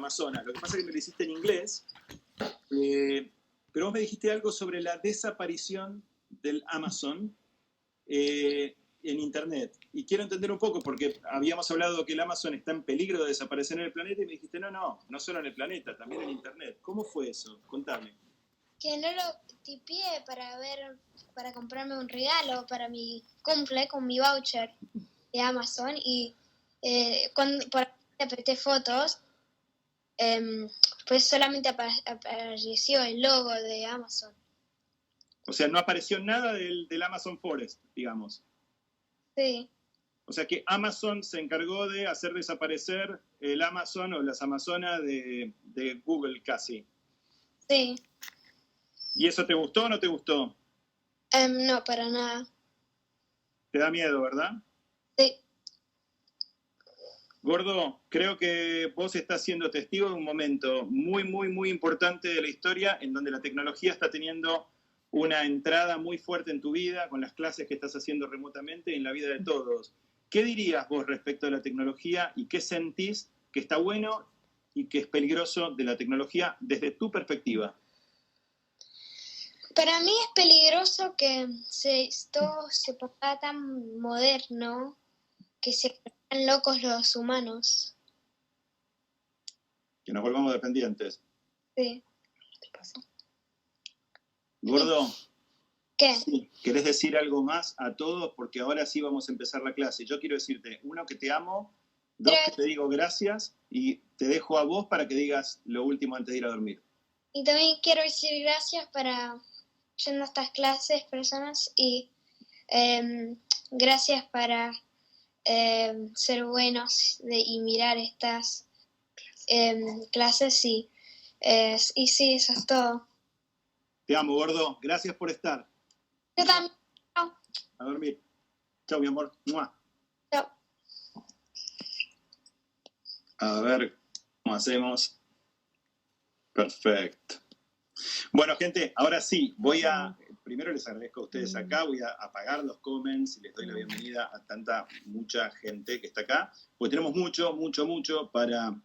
Amazonas. Lo que pasa es que me lo hiciste en inglés, pero vos me dijiste algo sobre la desaparición del Amazon en Internet. Y quiero entender un poco, porque habíamos hablado que el Amazon está en peligro de desaparecer en el planeta, y me dijiste, no solo en el planeta, también en Internet. ¿Cómo fue eso? Contame. Que no lo tipié para comprarme un regalo para mi cumple con mi voucher de Amazon, y cuando apreté fotos, pues solamente apareció el logo de Amazon. O sea, no apareció nada del Amazon Forest, digamos. Sí. O sea que Amazon se encargó de hacer desaparecer el Amazon o las Amazonas de Google casi. Sí. ¿Y eso te gustó o no te gustó? No, para nada. Te da miedo, ¿verdad? Sí. Gordo, creo que vos estás siendo testigo de un momento muy, muy, muy importante de la historia en donde la tecnología está teniendo una entrada muy fuerte en tu vida, con las clases que estás haciendo remotamente y en la vida de todos. ¿Qué dirías vos respecto a la tecnología y qué sentís que está bueno y que es peligroso de la tecnología desde tu perspectiva? Para mí es peligroso que todo se ponga tan moderno, que se vuelvan locos los humanos. Que nos volvamos dependientes. Sí. ¿Qué pasa? Gordo. ¿Qué? Sí, ¿querés decir algo más a todos? Porque ahora sí vamos a empezar la clase. Yo quiero decirte, uno, que te amo, dos, que te digo gracias, y te dejo a vos para que digas lo último antes de ir a dormir. Y también quiero decir gracias para yendo a estas clases, personas, y gracias para ser buenos y mirar estas clases, y sí, eso es todo. Te amo, gordo. Gracias por estar. Yo también. A dormir. Chau, mi amor. ¡Mua! Chao. A ver cómo hacemos. Perfecto. Bueno, gente, ahora sí, primero les agradezco a ustedes acá, voy a apagar los comments y les doy la bienvenida a mucha gente que está acá, porque tenemos mucho para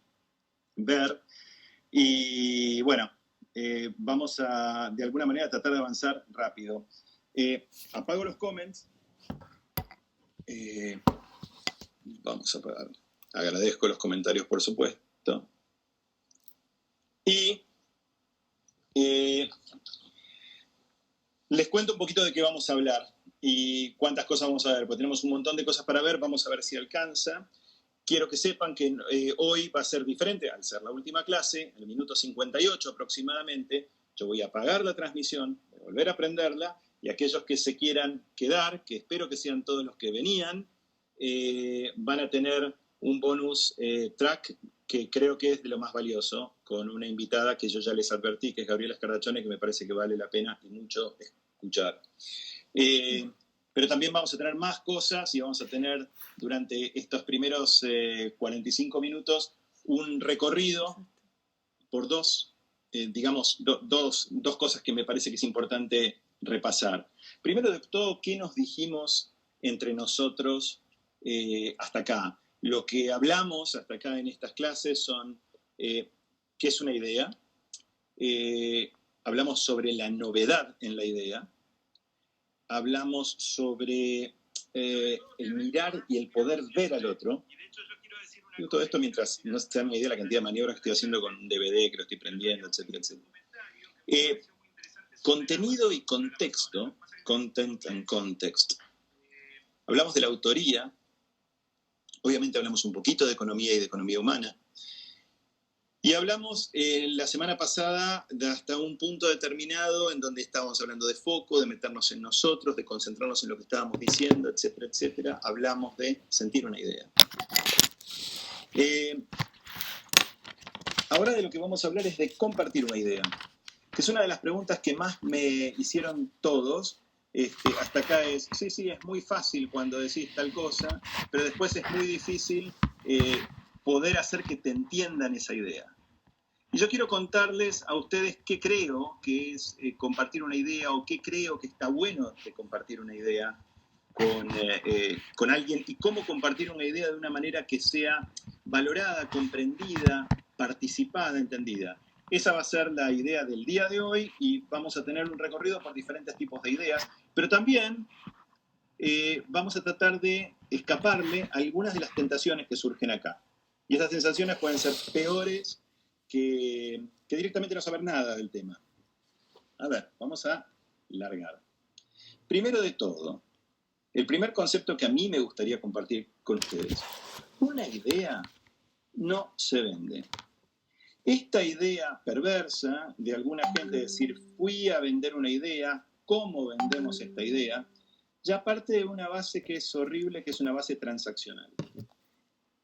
ver. Y bueno, vamos a, de alguna manera, tratar de avanzar rápido. Apago los comments. Vamos a apagar. Agradezco los comentarios, por supuesto. Y les cuento un poquito de qué vamos a hablar y cuántas cosas vamos a ver, porque tenemos un montón de cosas para ver, vamos a ver si alcanza. Quiero que sepan que hoy va a ser diferente, al ser la última clase, en el minuto 58 aproximadamente, yo voy a apagar la transmisión, voy a volver a prenderla, y aquellos que se quieran quedar, que espero que sean todos los que venían, van a tener un bonus track que creo que es de lo más valioso, con una invitada que yo ya les advertí, que es Gabriela Scardaccione, que me parece que vale la pena y mucho escuchar. Pero también vamos a tener más cosas y vamos a tener durante estos primeros 45 minutos un recorrido por dos cosas que me parece que es importante repasar. Primero de todo, ¿qué nos dijimos entre nosotros hasta acá? Lo que hablamos hasta acá en estas clases son qué es una idea, hablamos sobre la novedad en la idea, hablamos sobre el mirar y el poder ver al otro. Y todo esto mientras no se dan una idea de la cantidad de maniobras que estoy haciendo con un DVD que lo estoy prendiendo, etcétera. Contenido y contexto, content and context. Hablamos de la autoría, obviamente hablamos un poquito de economía y de economía humana. Y hablamos la semana pasada de hasta un punto determinado en donde estábamos hablando de foco, de meternos en nosotros, de concentrarnos en lo que estábamos diciendo, etcétera, etcétera. Hablamos de sentir una idea. Ahora de lo que vamos a hablar es de compartir una idea, que es una de las preguntas que más me hicieron todos. Hasta acá es, sí, es muy fácil cuando decís tal cosa, pero después es muy difícil poder hacer que te entiendan esa idea. Y yo quiero contarles a ustedes qué creo que es compartir una idea, o qué creo que está bueno de compartir una idea con alguien, y cómo compartir una idea de una manera que sea valorada, comprendida, participada, entendida. Esa va a ser la idea del día de hoy y vamos a tener un recorrido por diferentes tipos de ideas, pero también vamos a tratar de escaparle a algunas de las tentaciones que surgen acá. Y estas sensaciones pueden ser peores que directamente no saber nada del tema. A ver, vamos a largar. Primero de todo, el primer concepto que a mí me gustaría compartir con ustedes. Una idea no se vende. Esta idea perversa de alguna gente decir, fui a vender una idea, ¿cómo vendemos esta idea? Ya parte de una base que es horrible, que es una base transaccional.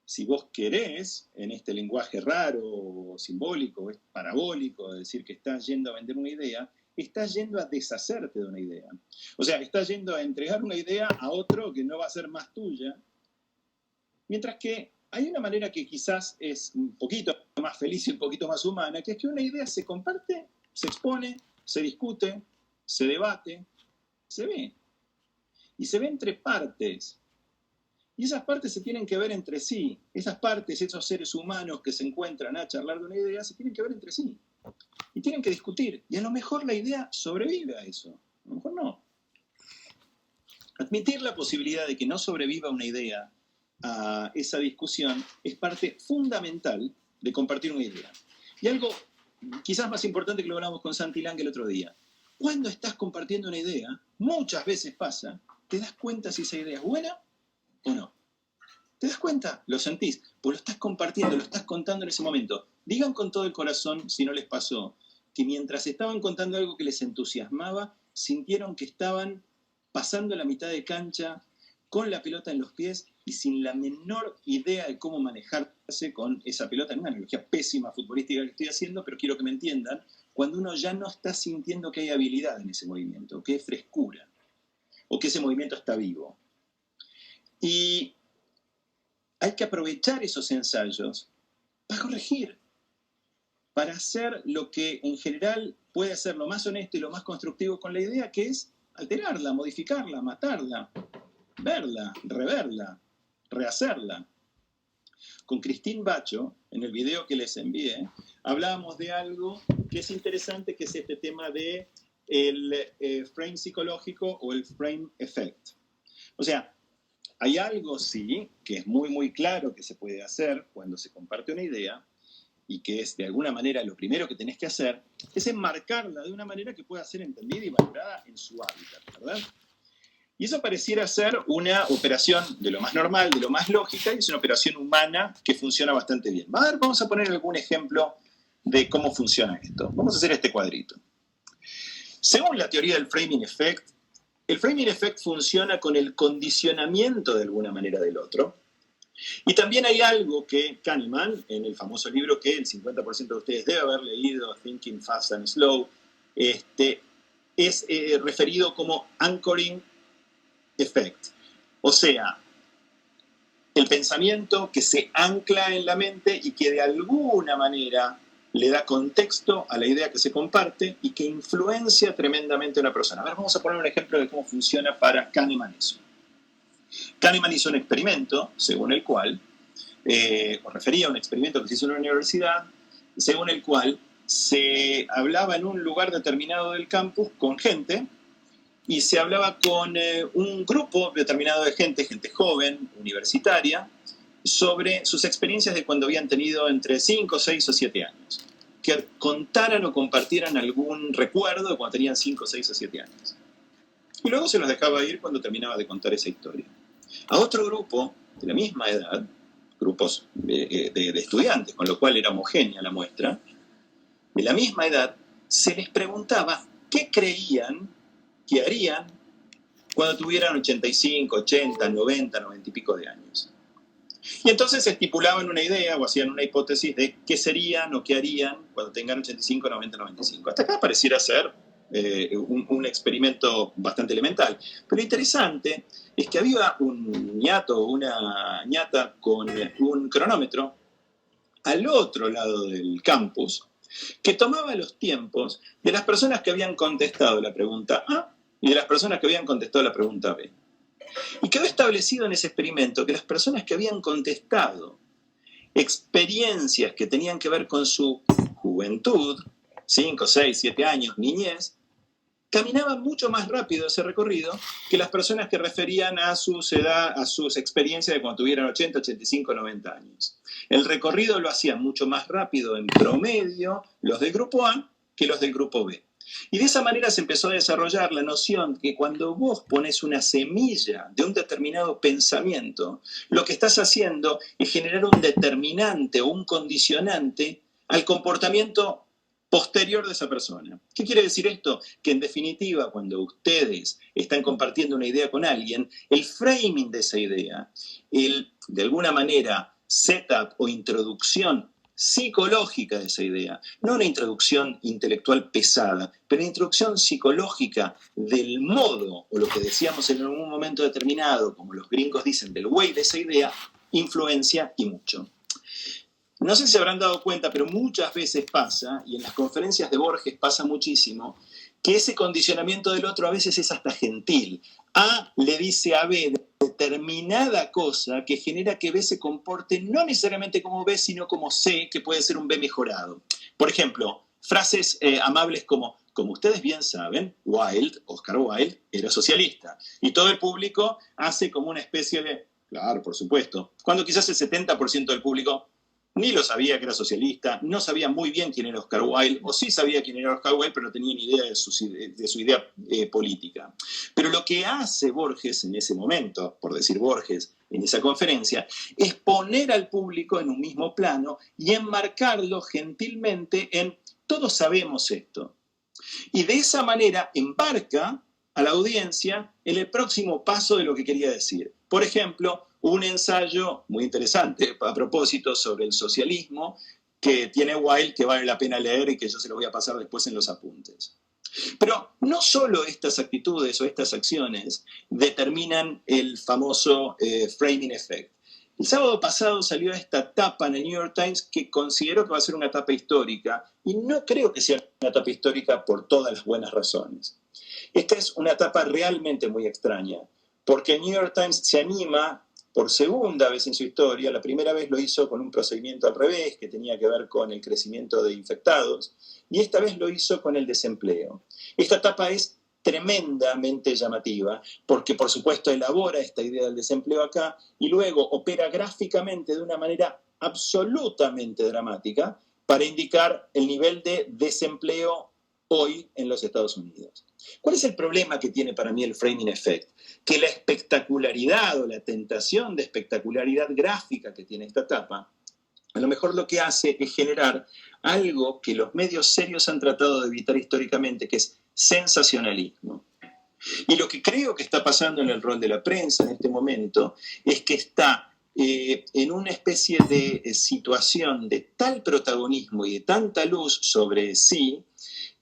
Si vos querés, en este lenguaje raro, simbólico, es parabólico, decir que estás yendo a vender una idea, estás yendo a deshacerte de una idea. O sea, estás yendo a entregar una idea a otro que no va a ser más tuya, mientras que hay una manera que quizás es un poquito más feliz y un poquito más humana, que es que una idea se comparte, se expone, se discute, se debate, se ve. Y se ve entre partes. Y esas partes se tienen que ver entre sí. Esas partes, esos seres humanos que se encuentran a charlar de una idea, se tienen que ver entre sí. Y tienen que discutir. Y a lo mejor la idea sobrevive a eso. A lo mejor no. Admitir la posibilidad de que no sobreviva una idea a esa discusión es parte fundamental de compartir una idea. Y algo quizás más importante que lo hablamos con Santi Lang el otro día. Cuando estás compartiendo una idea, muchas veces pasa, te das cuenta si esa idea es buena o no. ¿Te das cuenta? Lo sentís, pues lo estás compartiendo, lo estás contando en ese momento. Digan con todo el corazón, si no les pasó, que mientras estaban contando algo que les entusiasmaba, sintieron que estaban pasando la mitad de cancha con la pelota en los pies y sin la menor idea de cómo manejarse con esa pelota, en una analogía pésima futbolística que estoy haciendo, pero quiero que me entiendan, cuando uno ya no está sintiendo que hay habilidad en ese movimiento, que hay frescura, o que ese movimiento está vivo. Y hay que aprovechar esos ensayos para corregir, para hacer lo que en general puede ser lo más honesto y lo más constructivo con la idea, que es alterarla, modificarla, matarla, verla, reverla, rehacerla. Con Christine Bacho, en el video que les envié, hablábamos de algo que es interesante, que es este tema de el frame psicológico o el frame effect. O sea, hay algo, sí, que es muy, muy claro que se puede hacer cuando se comparte una idea y que es, de alguna manera, lo primero que tenés que hacer, es enmarcarla de una manera que pueda ser entendida y valorada en su hábitat, ¿verdad? Y eso pareciera ser una operación de lo más normal, de lo más lógica, y es una operación humana que funciona bastante bien. A ver, vamos a poner algún ejemplo de cómo funciona esto. Vamos a hacer este cuadrito. Según la teoría del framing effect, el framing effect funciona con el condicionamiento de alguna manera del otro. Y también hay algo que Kahneman, en el famoso libro que el 50% de ustedes debe haber leído, Thinking Fast and Slow, es referido como anchoring effect. O sea, el pensamiento que se ancla en la mente y que de alguna manera le da contexto a la idea que se comparte y que influencia tremendamente a una persona. A ver, vamos a poner un ejemplo de cómo funciona para Kahneman eso. Kahneman hizo un experimento, según el cual, o refería a un experimento que se hizo en una universidad, según el cual se hablaba en un lugar determinado del campus con gente y se hablaba con un grupo determinado de gente, gente joven, universitaria, sobre sus experiencias de cuando habían tenido entre 5, 6 o 7 años. Que contaran o compartieran algún recuerdo de cuando tenían 5, 6 o 7 años. Y luego se los dejaba ir cuando terminaba de contar esa historia. A otro grupo de la misma edad, grupos de estudiantes, con lo cual era homogénea la muestra, de la misma edad, se les preguntaba qué creían que harían cuando tuvieran 85, 80, 90, 90 y pico de años. Y entonces estipulaban una idea o hacían una hipótesis de qué serían o qué harían cuando tengan 85, 90, 95. Hasta acá pareciera ser un experimento bastante elemental. Pero lo interesante es que había un ñato o una ñata con un cronómetro al otro lado del campus que tomaba los tiempos de las personas que habían contestado la pregunta A y de las personas que habían contestado la pregunta B. Y quedó establecido en ese experimento que las personas que habían contestado experiencias que tenían que ver con su juventud, 5, 6, 7 años, niñez, caminaban mucho más rápido ese recorrido que las personas que referían a sus experiencias de cuando tuvieran 80, 85, 90 años. El recorrido lo hacían mucho más rápido en promedio los del grupo A que los del grupo B. Y de esa manera se empezó a desarrollar la noción que cuando vos pones una semilla de un determinado pensamiento, lo que estás haciendo es generar un determinante o un condicionante al comportamiento posterior de esa persona. ¿Qué quiere decir esto? Que en definitiva, cuando ustedes están compartiendo una idea con alguien, el framing de esa idea, de alguna manera, setup o introducción psicológica de esa idea, no una introducción intelectual pesada, pero una introducción psicológica del modo, o lo que decíamos en algún momento determinado, como los gringos dicen, del way de esa idea, influencia y mucho. No sé si se habrán dado cuenta, pero muchas veces pasa, y en las conferencias de Borges pasa muchísimo, que ese condicionamiento del otro a veces es hasta gentil. A le dice a B determinada cosa que genera que B se comporte no necesariamente como B, sino como C, que puede ser un B mejorado. Por ejemplo, frases amables como ustedes bien saben, Oscar Wilde, era socialista. Y todo el público hace como una especie de, claro, por supuesto, cuando quizás el 70% del público ni lo sabía que era socialista, no sabía muy bien quién era Oscar Wilde, o sí sabía quién era Oscar Wilde, pero no tenía ni idea de su idea política. Pero lo que hace Borges en ese momento, por decir Borges, en esa conferencia, es poner al público en un mismo plano y enmarcarlo gentilmente en todos sabemos esto. Y de esa manera embarca a la audiencia en el próximo paso de lo que quería decir. Por ejemplo, un ensayo muy interesante a propósito sobre el socialismo que tiene Wilde, que vale la pena leer y que yo se lo voy a pasar después en los apuntes. Pero no solo estas actitudes o estas acciones determinan el famoso framing effect. El sábado pasado salió esta tapa en el New York Times que considero que va a ser una tapa histórica y no creo que sea una tapa histórica por todas las buenas razones. Esta es una tapa realmente muy extraña porque el New York Times se anima por segunda vez en su historia. La primera vez lo hizo con un procedimiento al revés que tenía que ver con el crecimiento de infectados y esta vez lo hizo con el desempleo. Esta tapa es tremendamente llamativa porque por supuesto elabora esta idea del desempleo acá y luego opera gráficamente de una manera absolutamente dramática para indicar el nivel de desempleo hoy en los Estados Unidos. ¿Cuál es el problema que tiene para mí el framing effect? Que la espectacularidad o la tentación de espectacularidad gráfica que tiene esta tapa, a lo mejor lo que hace es generar algo que los medios serios han tratado de evitar históricamente, que es sensacionalismo. Y lo que creo que está pasando en el rol de la prensa en este momento es que está en una especie de situación de tal protagonismo y de tanta luz sobre sí,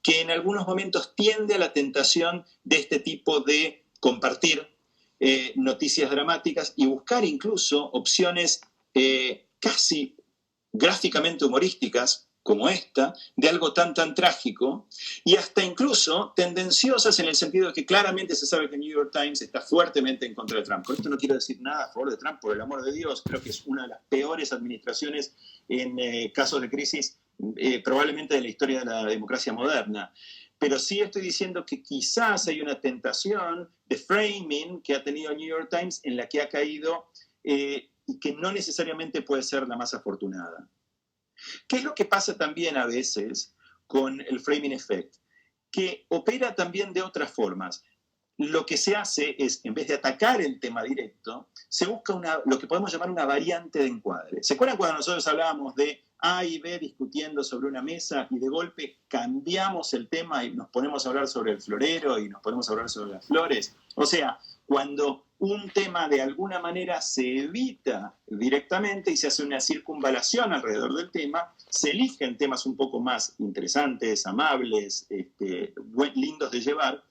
que en algunos momentos tiende a la tentación de este tipo de compartir noticias dramáticas y buscar incluso opciones casi gráficamente humorísticas como esta, de algo tan trágico, y hasta incluso tendenciosas en el sentido de que claramente se sabe que el New York Times está fuertemente en contra de Trump. Con esto no quiero decir nada a favor de Trump, por el amor de Dios, creo que es una de las peores administraciones en casos de crisis probablemente de la historia de la democracia moderna. Pero sí estoy diciendo que quizás hay una tentación de framing que ha tenido el New York Times en la que ha caído y que no necesariamente puede ser la más afortunada. ¿Qué es lo que pasa también a veces con el framing effect? Que opera también de otras formas. Lo que se hace es, en vez de atacar el tema directo, se busca lo que podemos llamar una variante de encuadre. ¿Se acuerdan cuando nosotros hablábamos de A y B discutiendo sobre una mesa y de golpe cambiamos el tema y nos ponemos a hablar sobre el florero y nos ponemos a hablar sobre las flores? O sea, cuando un tema de alguna manera se evita directamente y se hace una circunvalación alrededor del tema, se eligen temas un poco más interesantes, amables, lindos de llevar,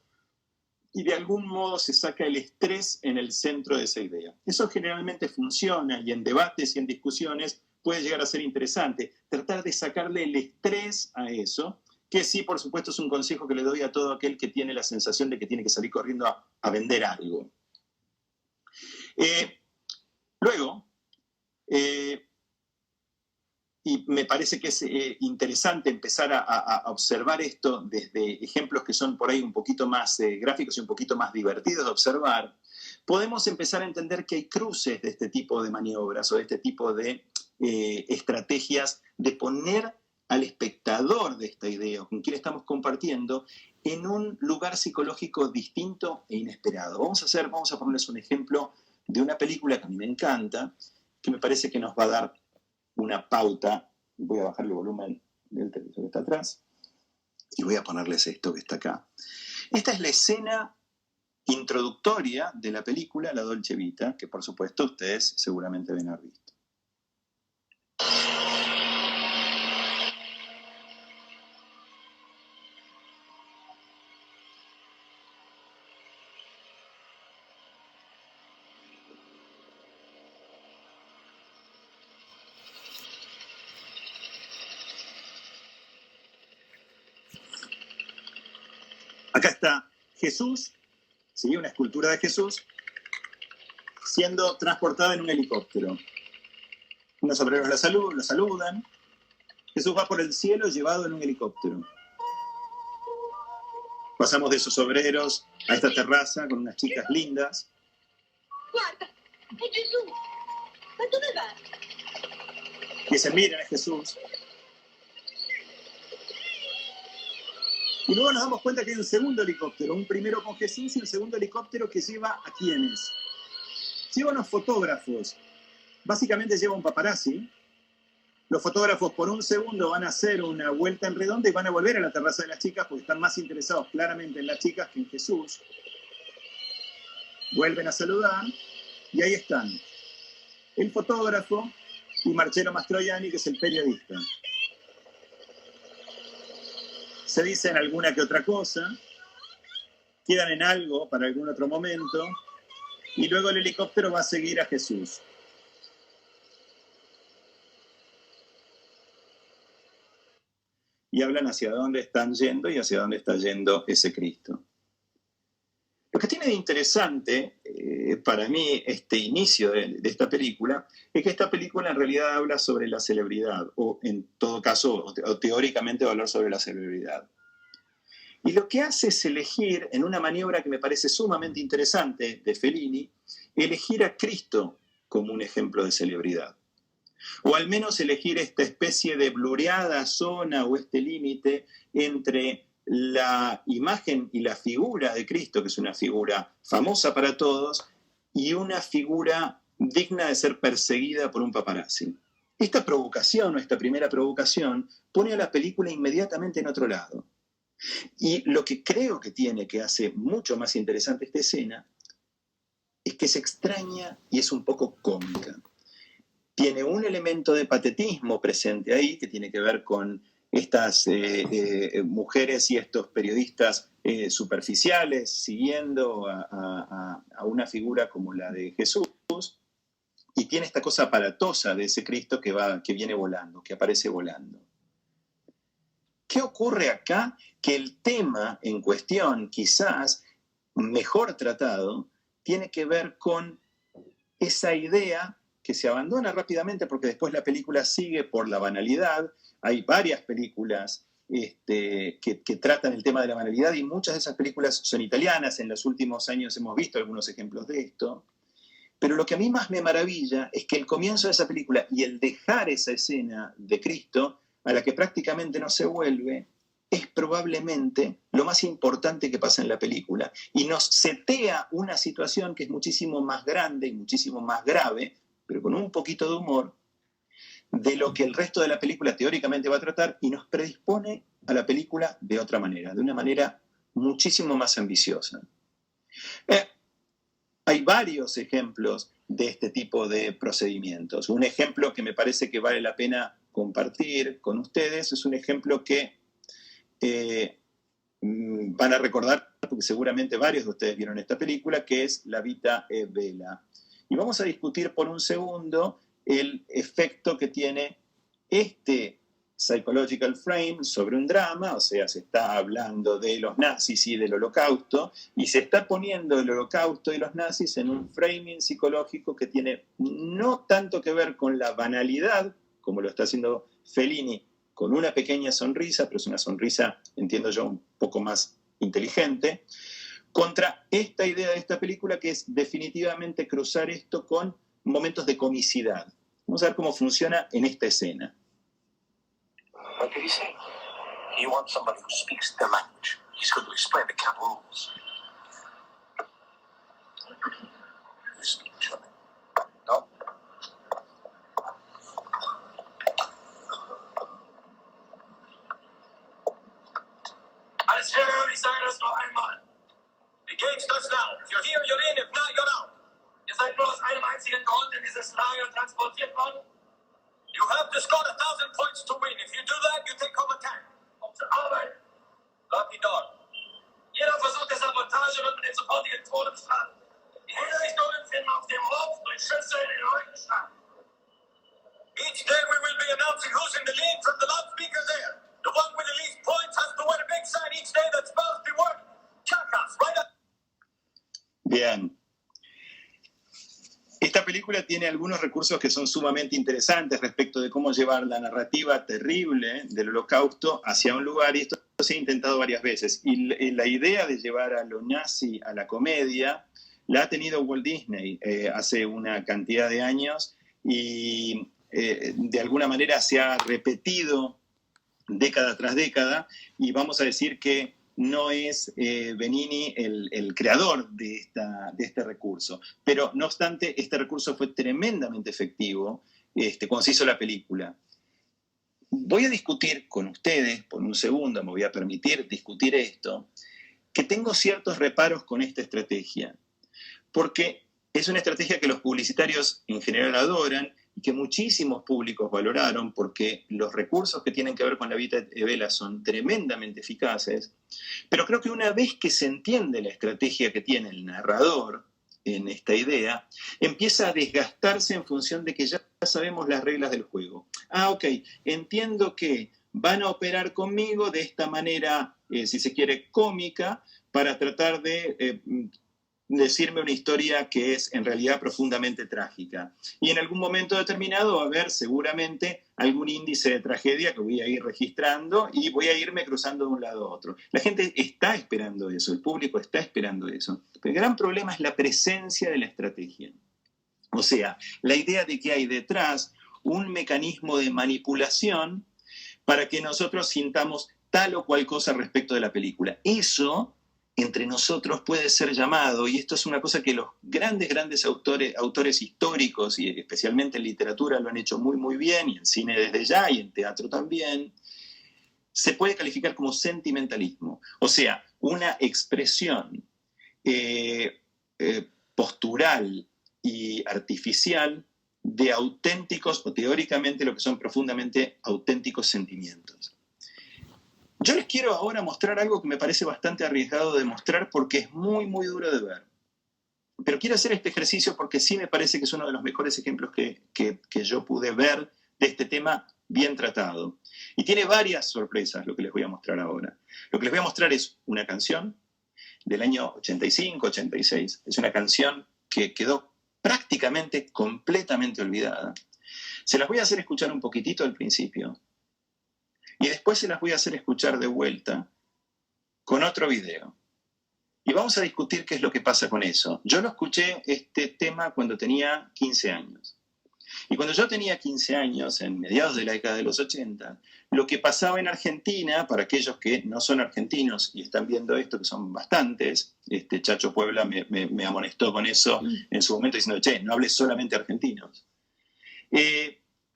y de algún modo se saca el estrés en el centro de esa idea. Eso generalmente funciona y en debates y en discusiones puede llegar a ser interesante. Tratar de sacarle el estrés a eso, que sí, por supuesto, es un consejo que le doy a todo aquel que tiene la sensación de que tiene que salir corriendo a vender algo. Luego, y me parece que es interesante empezar a observar esto desde ejemplos que son por ahí un poquito más gráficos y un poquito más divertidos de observar, podemos empezar a entender que hay cruces de este tipo de maniobras o de este tipo de estrategias de poner al espectador de esta idea o con quien estamos compartiendo en un lugar psicológico distinto e inesperado. Vamos a ponerles un ejemplo de una película que a mí me encanta, que me parece que nos va a dar una pauta. Voy a bajar el volumen del televisor que está atrás y voy a ponerles esto que está acá. Esta es la escena introductoria de la película La Dolce Vita, que por supuesto ustedes seguramente deben haber visto. Acá está Jesús, ¿sí? Una escultura de Jesús, siendo transportada en un helicóptero. Unos obreros lo saludan. Jesús va por el cielo llevado en un helicóptero. Pasamos de esos obreros a esta terraza con unas chicas lindas. Guarda, è Gesù! Ma dove va? Dicen, miren, es Jesús. Y luego nos damos cuenta que hay un segundo helicóptero, un primero con Jesús y un segundo helicóptero que lleva ¿a quiénes? Lleva a unos fotógrafos. Básicamente lleva un paparazzi. Los fotógrafos por un segundo van a hacer una vuelta en redonda y van a volver a la terraza de las chicas porque están más interesados claramente en las chicas que en Jesús. Vuelven a saludar y ahí están el fotógrafo y Marcello Mastroianni, que es el periodista. Se dicen alguna que otra cosa, quedan en algo para algún otro momento, y luego el helicóptero va a seguir a Jesús. Y hablan hacia dónde están yendo y hacia dónde está yendo ese Cristo. Lo que tiene de interesante para mí este inicio de esta película es que esta película en realidad habla sobre la celebridad, o en todo caso, o teóricamente va a hablar sobre la celebridad. Y lo que hace es elegir, en una maniobra que me parece sumamente interesante de Fellini, elegir a Cristo como un ejemplo de celebridad. O al menos elegir esta especie de blureada zona o este límite entre la imagen y la figura de Cristo, que es una figura famosa para todos, y una figura digna de ser perseguida por un paparazzi. Esta provocación, o esta primera provocación, pone a la película inmediatamente en otro lado. Y lo que creo que tiene, que hace mucho más interesante esta escena, es que es extraña y es un poco cómica. Tiene un elemento de patetismo presente ahí, que tiene que ver con estas mujeres y estos periodistas superficiales siguiendo a una figura como la de Jesús, y tiene esta cosa aparatosa de ese Cristo que viene volando, que aparece volando. ¿Qué ocurre acá? Que el tema en cuestión, quizás mejor tratado, tiene que ver con esa idea que se abandona rápidamente porque después la película sigue por la banalidad. Hay varias películas que tratan el tema de la banalidad y muchas de esas películas son italianas. En los últimos años hemos visto algunos ejemplos de esto. Pero lo que a mí más me maravilla es que el comienzo de esa película y el dejar esa escena de Cristo, a la que prácticamente no se vuelve, es probablemente lo más importante que pasa en la película. Y nos setea una situación que es muchísimo más grande y muchísimo más grave, pero con un poquito de humor, de lo que el resto de la película teóricamente va a tratar, y nos predispone a la película de otra manera, de una manera muchísimo más ambiciosa. Hay varios ejemplos de este tipo de procedimientos. Un ejemplo que me parece que vale la pena compartir con ustedes es un ejemplo que van a recordar, porque seguramente varios de ustedes vieron esta película, que es La Vita è Bella. Y vamos a discutir por un segundo el efecto que tiene este psychological frame sobre un drama, o sea, se está hablando de los nazis y del holocausto, y se está poniendo el holocausto y los nazis en un framing psicológico que tiene no tanto que ver con la banalidad, como lo está haciendo Fellini, con una pequeña sonrisa, pero es una sonrisa, entiendo yo, un poco más inteligente, contra esta idea de esta película que es definitivamente cruzar esto con momentos de comicidad. Vamos a ver cómo funciona en esta escena. What did he say? He wants somebody who speaks their language. He's going to explain the camp rules. You speak German? No? Alles klar, ich sage das noch einmal. The game starts now. If you're here, you're in. If not, you're out. Ihr seid nur aus einem einzigen Grund in dieses Lager transportiert worden. You have to score 1,000 points to win. If you do that, you take home a tank. Um zur Arbeit. Lucky Dog. Jeder Versuch der Sabotage wird mit dem sofortigen Tod bestraft. Die Hinrichtungen finden auf dem Hof durch Schüsse in den Rücken statt. Each day we will be announcing who's in the lead from the loudspeaker there. The one with the least points has to win a big sign each day that spells the word Chakas, right up. Bien. Esta película tiene algunos recursos que son sumamente interesantes respecto de cómo llevar la narrativa terrible del Holocausto hacia un lugar, y esto se ha intentado varias veces. Y la idea de llevar a lo nazi a la comedia la ha tenido Walt Disney hace una cantidad de años, y de alguna manera se ha repetido década tras década, y vamos a decir que no es Benigni el creador de este recurso. Pero, no obstante, este recurso fue tremendamente efectivo cuando se hizo la película. Voy a discutir con ustedes, por un segundo, me voy a permitir discutir esto, que tengo ciertos reparos con esta estrategia, porque es una estrategia que los publicitarios en general adoran y que muchísimos públicos valoraron, porque los recursos que tienen que ver con la vida de Bella son tremendamente eficaces. Pero creo que una vez que se entiende la estrategia que tiene el narrador en esta idea, empieza a desgastarse en función de que ya sabemos las reglas del juego. Ok, entiendo que van a operar conmigo de esta manera, si se quiere, cómica, para tratar de decirme una historia que es en realidad profundamente trágica. Y en algún momento determinado va a haber seguramente algún índice de tragedia que voy a ir registrando y voy a irme cruzando de un lado a otro. La gente está esperando eso, el público está esperando eso. Pero el gran problema es la presencia de la estrategia. O sea, la idea de que hay detrás un mecanismo de manipulación para que nosotros sintamos tal o cual cosa respecto de la película. Eso entre nosotros puede ser llamado, y esto es una cosa que los grandes autores históricos, y especialmente en literatura, lo han hecho muy, muy bien, y en cine desde ya, y en teatro también, se puede calificar como sentimentalismo. O sea, una expresión postural y artificial de auténticos, o teóricamente lo que son profundamente auténticos sentimientos. Yo les quiero ahora mostrar algo que me parece bastante arriesgado de mostrar, porque es muy, muy duro de ver. Pero quiero hacer este ejercicio porque sí me parece que es uno de los mejores ejemplos que yo pude ver de este tema bien tratado. Y tiene varias sorpresas lo que les voy a mostrar ahora. Lo que les voy a mostrar es una canción del año 85, 86. Es una canción que quedó prácticamente completamente olvidada. Se las voy a hacer escuchar un poquitito al principio. Y después se las voy a hacer escuchar de vuelta con otro video. Y vamos a discutir qué es lo que pasa con eso. Yo lo escuché este tema cuando tenía 15 años. Y cuando yo tenía 15 años, en mediados de la década de los 80, lo que pasaba en Argentina, para aquellos que no son argentinos y están viendo esto, que son bastantes, Chacho Puebla me amonestó con eso en su momento diciendo, che, no hables solamente argentinos.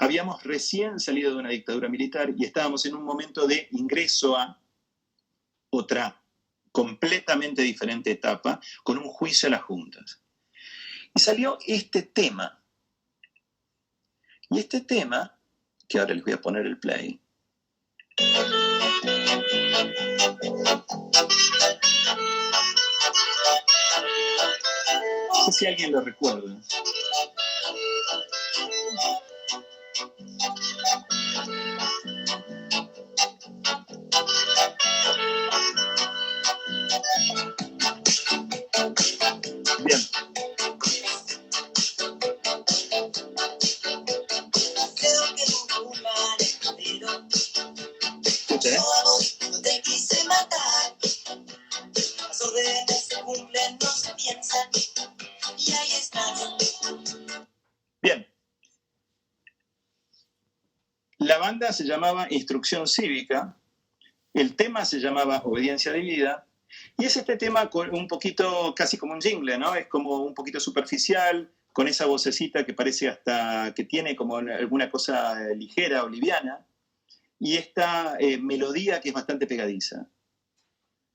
Habíamos recién salido de una dictadura militar y estábamos en un momento de ingreso a otra completamente diferente etapa, con un juicio a las juntas. Y salió este tema. Y este tema, que ahora les voy a poner el play. No sé si alguien lo recuerda. Bien. Creo que nunca Yo a vos no te quise matar. Las órdenes se cumplen, no se piensan. Y ahí están. Bien. La banda se llamaba Instrucción Cívica, el tema se llamaba Obediencia Debida, y es este tema un poquito casi como un jingle, ¿no? Es como un poquito superficial, con esa vocecita que parece hasta que tiene como alguna cosa ligera o liviana, y esta melodía que es bastante pegadiza.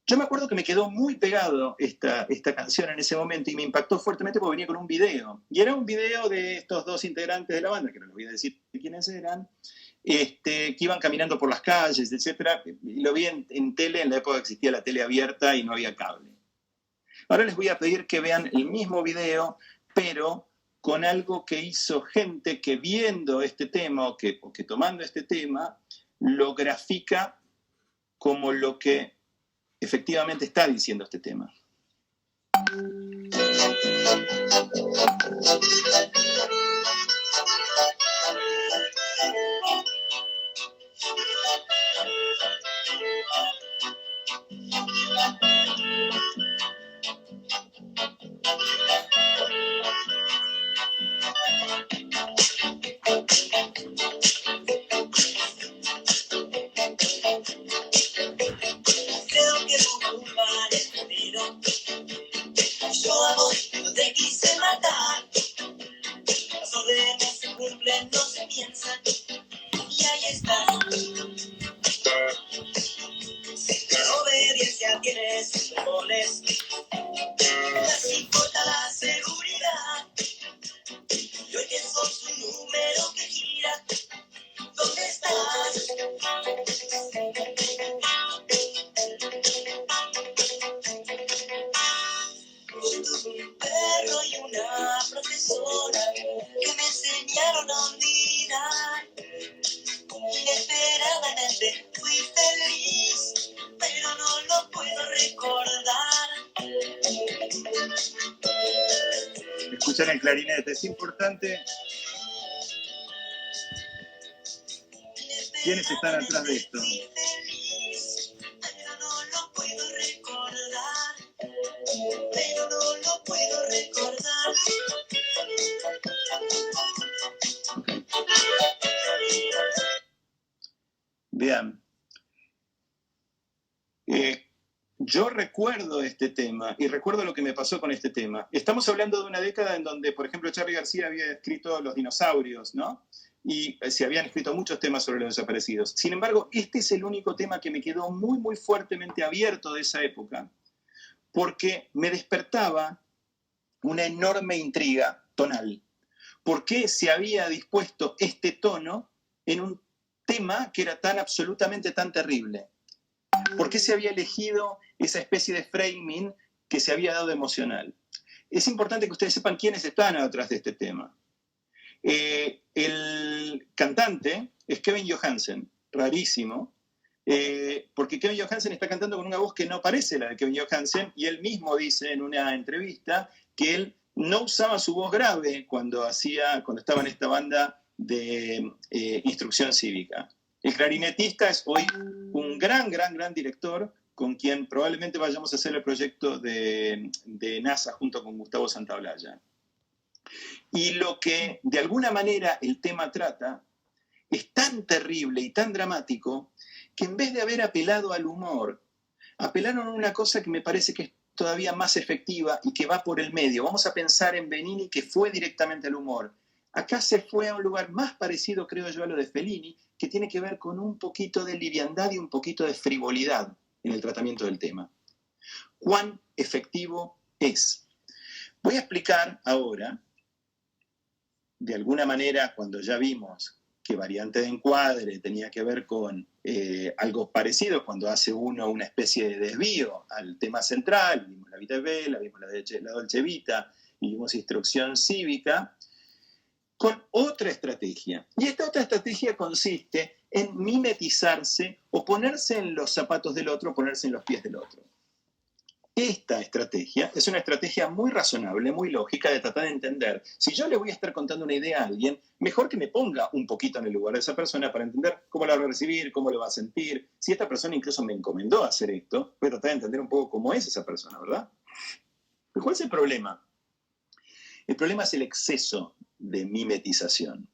Yo me acuerdo que me quedó muy pegado esta canción en ese momento y me impactó fuertemente porque venía con un video. Y era un video de estos dos integrantes de la banda, que no les voy a decir quiénes eran, que iban caminando por las calles, etc. Lo vi en tele, en la época que existía la tele abierta y no había cable. Ahora les voy a pedir que vean el mismo video, pero con algo que hizo gente que viendo este tema o que tomando este tema, lo grafica como lo que efectivamente está diciendo este tema. Creo que hubo un malentendido. Yo a vos no te quise matar. Las órdenes se cumplen, no se piensan. Y ahí están. La obediencia tiene sus bemoles. Les importa la seguridad. Y hoy que sos un número que gira. ¿Dónde estás? Yo tuve un perro y una profesora que me enseñaron a olvidar. Inesperadamente fui feliz, pero no lo puedo recordar. Escuchan el clarinete, es importante. ¿Quiénes están atrás de esto? Fui feliz, pero no lo puedo recordar. Pero no lo puedo recordar. Vean. Yo recuerdo este tema y recuerdo lo que me pasó con este tema. Estamos hablando de una década en donde, por ejemplo, Charly García había escrito Los dinosaurios, ¿no? Y se habían escrito muchos temas sobre los desaparecidos. Sin embargo, este es el único tema que me quedó muy, muy fuertemente abierto de esa época, porque me despertaba una enorme intriga tonal. ¿Por qué se había dispuesto este tono en un tema que era tan absolutamente tan terrible? ¿Por qué se había elegido esa especie de framing que se había dado emocional? Es importante que ustedes sepan quiénes están atrás de este tema. El cantante es Kevin Johansen, rarísimo, porque Kevin Johansen está cantando con una voz que no parece la de Kevin Johansen, y él mismo dice en una entrevista que él no usaba su voz grave cuando estaba en esta banda de Instrucción Cívica. El clarinetista es hoy un gran director con quien probablemente vayamos a hacer el proyecto de NASA junto con Gustavo Santaolalla. Y lo que de alguna manera el tema trata es tan terrible y tan dramático que en vez de haber apelado al humor, apelaron a una cosa que me parece que es todavía más efectiva y que va por el medio. Vamos a pensar en Benigni, que fue directamente al humor. Acá se fue a un lugar más parecido, creo yo, a lo de Fellini, que tiene que ver con un poquito de liviandad y un poquito de frivolidad en el tratamiento del tema. ¿Cuán efectivo es? Voy a explicar ahora, de alguna manera, cuando ya vimos que variante de encuadre tenía que ver con algo parecido, cuando hace uno una especie de desvío al tema central, vimos la Vita e Bella, vimos la Dolce Vita, y vimos Instrucción Cívica, con otra estrategia. Y esta otra estrategia consiste en mimetizarse o ponerse en los zapatos del otro, ponerse en los pies del otro. Esta estrategia es una estrategia muy razonable, muy lógica de tratar de entender. Si yo le voy a estar contando una idea a alguien, mejor que me ponga un poquito en el lugar de esa persona para entender cómo la va a recibir, cómo lo va a sentir. Si esta persona incluso me encomendó hacer esto, voy a tratar de entender un poco cómo es esa persona, ¿verdad? ¿Pero cuál es el problema? El problema es el exceso de mimetización,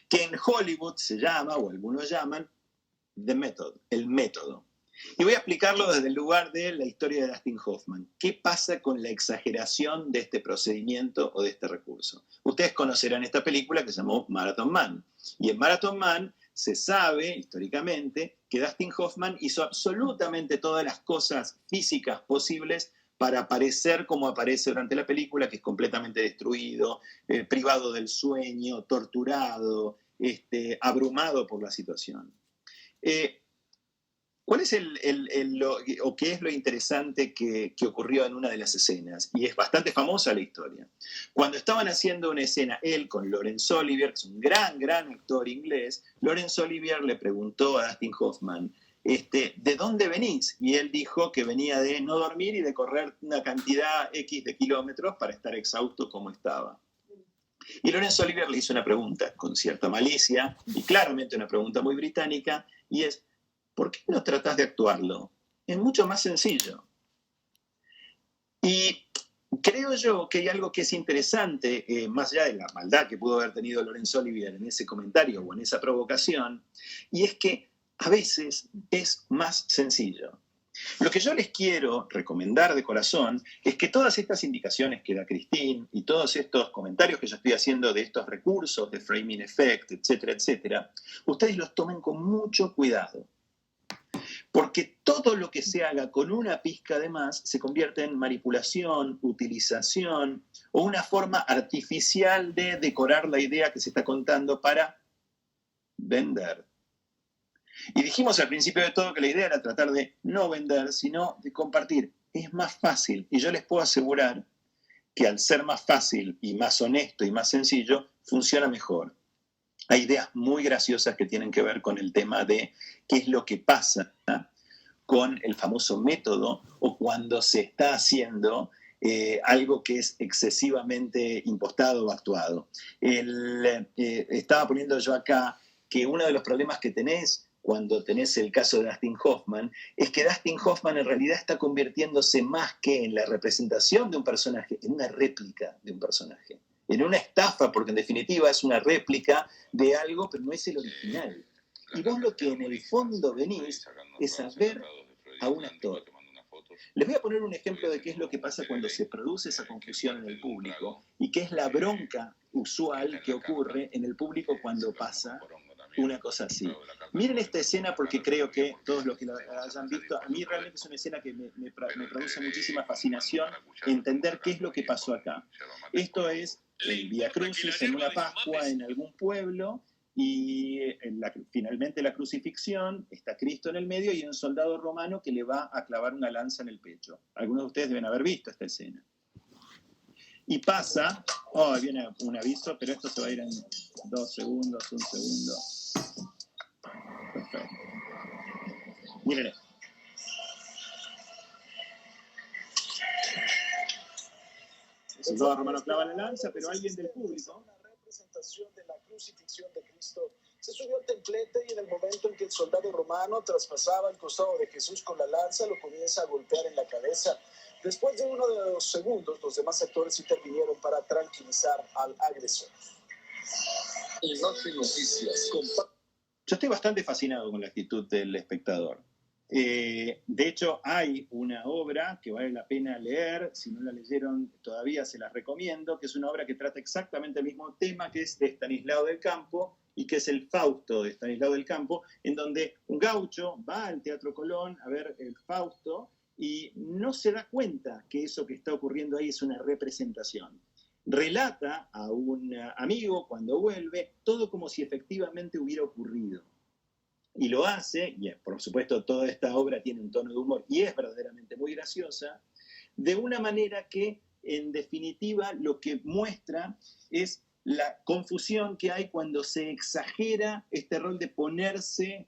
que en Hollywood se llama, o algunos llaman, the method, el método. Y voy a explicarlo desde el lugar de la historia de Dustin Hoffman. ¿Qué pasa con la exageración de este procedimiento o de este recurso? Ustedes conocerán esta película que se llamó Marathon Man. Y en Marathon Man se sabe, históricamente, que Dustin Hoffman hizo absolutamente todas las cosas físicas posibles para aparecer como aparece durante la película, que es completamente destruido, privado del sueño, torturado, abrumado por la situación. ¿Cuál es o qué es lo interesante que ocurrió en una de las escenas? Y es bastante famosa la historia. Cuando estaban haciendo una escena, él con Laurence Olivier, que es un gran actor inglés, Laurence Olivier le preguntó a Dustin Hoffman, ¿de dónde venís? Y él dijo que venía de no dormir y de correr una cantidad X de kilómetros para estar exhausto como estaba. Y Laurence Olivier le hizo una pregunta con cierta malicia, y claramente una pregunta muy británica, y es, ¿por qué no tratás de actuarlo? Es mucho más sencillo. Y creo yo que hay algo que es interesante, más allá de la maldad que pudo haber tenido Laurence Olivier en ese comentario o en esa provocación, y es que a veces es más sencillo. Lo que yo les quiero recomendar de corazón es que todas estas indicaciones que da Christine y todos estos comentarios que yo estoy haciendo de estos recursos de framing effect, etcétera, ustedes los tomen con mucho cuidado. Porque todo lo que se haga con una pizca de más se convierte en manipulación, utilización o una forma artificial de decorar la idea que se está contando para vender. Y dijimos al principio de todo que la idea era tratar de no vender, sino de compartir. Es más fácil y yo les puedo asegurar que al ser más fácil y más honesto y más sencillo, funciona mejor. Hay ideas muy graciosas que tienen que ver con el tema de qué es lo que pasa con el famoso método o cuando se está haciendo algo que es excesivamente impostado o actuado. Estaba poniendo yo acá que uno de los problemas que tenés cuando tenés el caso de Dustin Hoffman, es que Dustin Hoffman en realidad está convirtiéndose más que en la representación de un personaje, en una réplica de un personaje. En una estafa, porque en definitiva es una réplica de algo, pero no es el original. Y vos lo que en el fondo venís es a ver a un actor. Les voy a poner un ejemplo de qué es lo que pasa cuando se produce esa confusión en el público y qué es la bronca usual que ocurre en el público cuando pasa una cosa así. Miren esta escena porque creo que todos los que la hayan visto, a mí realmente es una escena que me produce muchísima fascinación entender qué es lo que pasó acá. Esto es el Vía Crucis en una Pascua en algún pueblo y finalmente la crucifixión, está Cristo en el medio y un soldado romano que le va a clavar una lanza en el pecho. Algunos de ustedes deben haber visto esta escena. Y pasa, viene un aviso, pero esto se va a ir en 2 segundos, 1 segundo. Perfecto. Miren esto. El soldado romano clava la lanza, pero alguien del público. Una representación de la crucifixión de Cristo. Se subió al templete y en el momento en que el soldado romano traspasaba el costado de Jesús con la lanza, lo comienza a golpear en la cabeza. Después de uno de los segundos, los demás actores intervinieron para tranquilizar al agresor. Imagen Noticias. Yo estoy bastante fascinado con la actitud del espectador. De hecho, hay una obra que vale la pena leer. Si no la leyeron, todavía se las recomiendo, que es una obra que trata exactamente el mismo tema, que es de Estanislao del Campo, y que es el Fausto de Estanislao del Campo, en donde un gaucho va al Teatro Colón a ver el Fausto y no se da cuenta que eso que está ocurriendo ahí es una representación. Relata a un amigo cuando vuelve todo como si efectivamente hubiera ocurrido. Y lo hace, y por supuesto toda esta obra tiene un tono de humor y es verdaderamente muy graciosa, de una manera que en definitiva lo que muestra es la confusión que hay cuando se exagera este rol de ponerse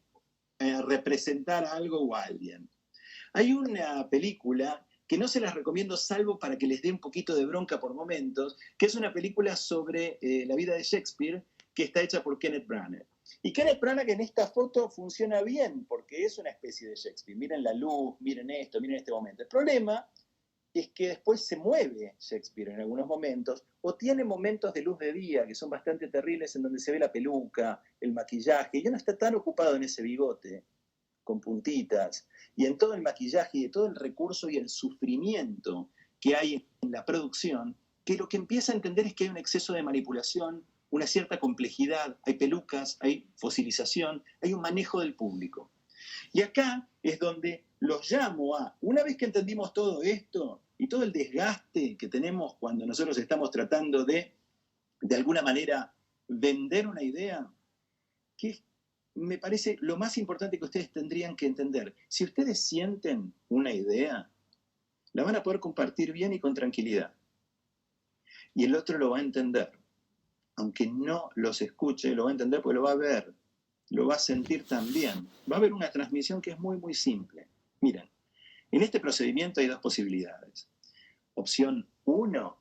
a representar a algo o a alguien. Hay una película que no se las recomiendo salvo para que les dé un poquito de bronca por momentos, que es una película sobre la vida de Shakespeare, que está hecha por Kenneth Branagh. Y Kenneth Branagh en esta foto funciona bien, porque es una especie de Shakespeare. Miren la luz, miren esto, miren este momento. El problema es que después se mueve Shakespeare en algunos momentos, o tiene momentos de luz de día que son bastante terribles, en donde se ve la peluca, el maquillaje, y ya no está tan ocupado en ese bigote con puntitas, y en todo el maquillaje y de todo el recurso y el sufrimiento que hay en la producción, que lo que empieza a entender es que hay un exceso de manipulación, una cierta complejidad, hay pelucas, hay fosilización, hay un manejo del público. Y acá es donde los llamo a, una vez que entendimos todo esto y todo el desgaste que tenemos cuando nosotros estamos tratando de alguna manera, vender una idea, que me parece lo más importante que ustedes tendrían que entender. Si ustedes sienten una idea, la van a poder compartir bien y con tranquilidad. Y el otro lo va a entender. Aunque no los escuche, lo va a entender porque lo va a ver, lo va a sentir también. Va a haber una transmisión que es muy, muy simple. Miren, en este procedimiento hay dos posibilidades. Opción 1,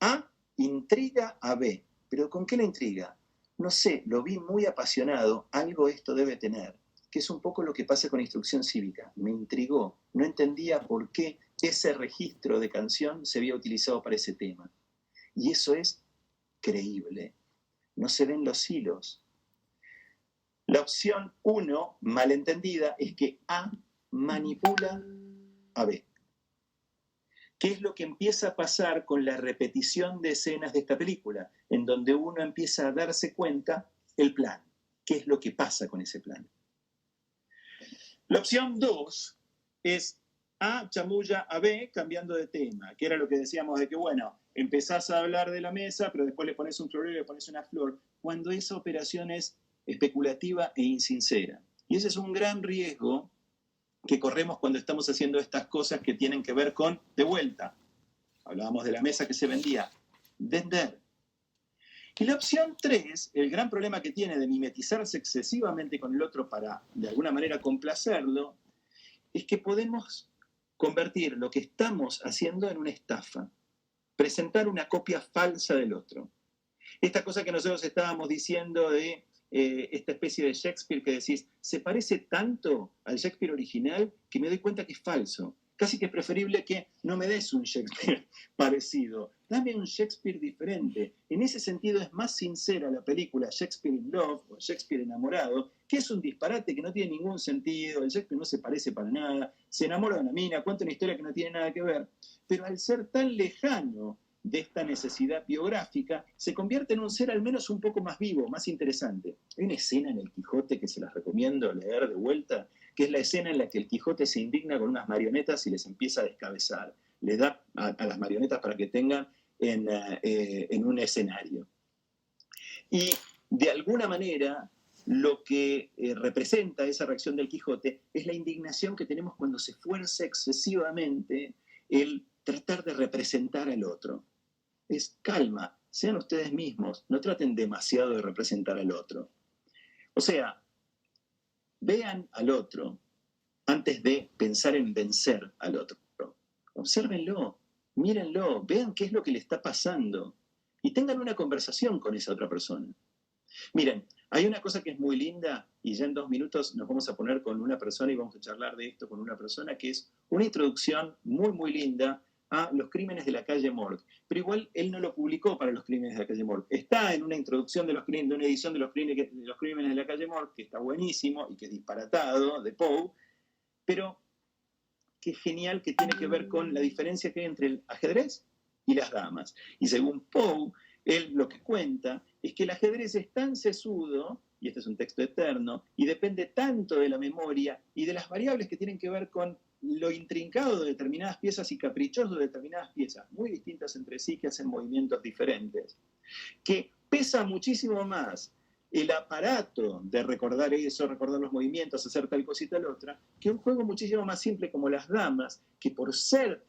A, intriga a B. ¿Pero con qué la intriga? No sé, lo vi muy apasionado, algo esto debe tener, que es un poco lo que pasa con instrucción cívica. Me intrigó, no entendía por qué ese registro de canción se había utilizado para ese tema. Y eso es creíble. No se ven los hilos. La opción 1, malentendida, es que A manipula a B. ¿Qué es lo que empieza a pasar con la repetición de escenas de esta película? En donde uno empieza a darse cuenta el plan. ¿Qué es lo que pasa con ese plan? La opción 2 es A chamulla a B cambiando de tema, que era lo que decíamos de que, bueno, empezás a hablar de la mesa, pero después le pones un florero y le pones una flor, cuando esa operación es especulativa e insincera. Y ese es un gran riesgo que corremos cuando estamos haciendo estas cosas que tienen que ver con, de vuelta, hablábamos de la mesa que se vendía, vender. Y la opción 3, el gran problema que tiene de mimetizarse excesivamente con el otro para, de alguna manera, complacerlo, es que podemos convertir lo que estamos haciendo en una estafa, presentar una copia falsa del otro. Esta cosa que nosotros estábamos diciendo de esta especie de Shakespeare que decís, se parece tanto al Shakespeare original que me doy cuenta que es falso. Casi que es preferible que no me des un Shakespeare parecido, dame un Shakespeare diferente. En ese sentido es más sincera la película Shakespeare in Love o Shakespeare enamorado, que es un disparate que no tiene ningún sentido, el Shakespeare no se parece para nada, se enamora de una mina, cuenta una historia que no tiene nada que ver, pero al ser tan lejano de esta necesidad biográfica, se convierte en un ser al menos un poco más vivo, más interesante. Hay una escena en el Quijote que se las recomiendo leer de vuelta, que es la escena en la que el Quijote se indigna con unas marionetas y les empieza a descabezar. Le da a las marionetas para que tengan en un escenario. Y de alguna manera, lo que representa esa reacción del Quijote es la indignación que tenemos cuando se fuerza excesivamente el tratar de representar al otro. Es calma, sean ustedes mismos, no traten demasiado de representar al otro. O sea, vean al otro antes de pensar en vencer al otro. Obsérvenlo, mírenlo, vean qué es lo que le está pasando y tengan una conversación con esa otra persona. Miren, hay una cosa que es muy linda y ya en 2 minutos nos vamos a poner con una persona y vamos a charlar de esto con una persona, que es una introducción muy, muy linda a Los crímenes de la calle Morgue. Pero igual él no lo publicó para Los crímenes de la calle Morgue. Está en una introducción de una edición de los crímenes de la calle Morgue, que está buenísimo y que es disparatado, de Poe, pero que es genial, que tiene que ver con la diferencia que hay entre el ajedrez y las damas. Y según Poe, él lo que cuenta es que el ajedrez es tan sesudo, y este es un texto eterno, y depende tanto de la memoria y de las variables que tienen que ver con lo intrincado de determinadas piezas y caprichoso de determinadas piezas, muy distintas entre sí, que hacen movimientos diferentes, que pesa muchísimo más el aparato de recordar eso, recordar los movimientos, hacer tal cosa y tal otra, que un juego muchísimo más simple como las damas, que por ser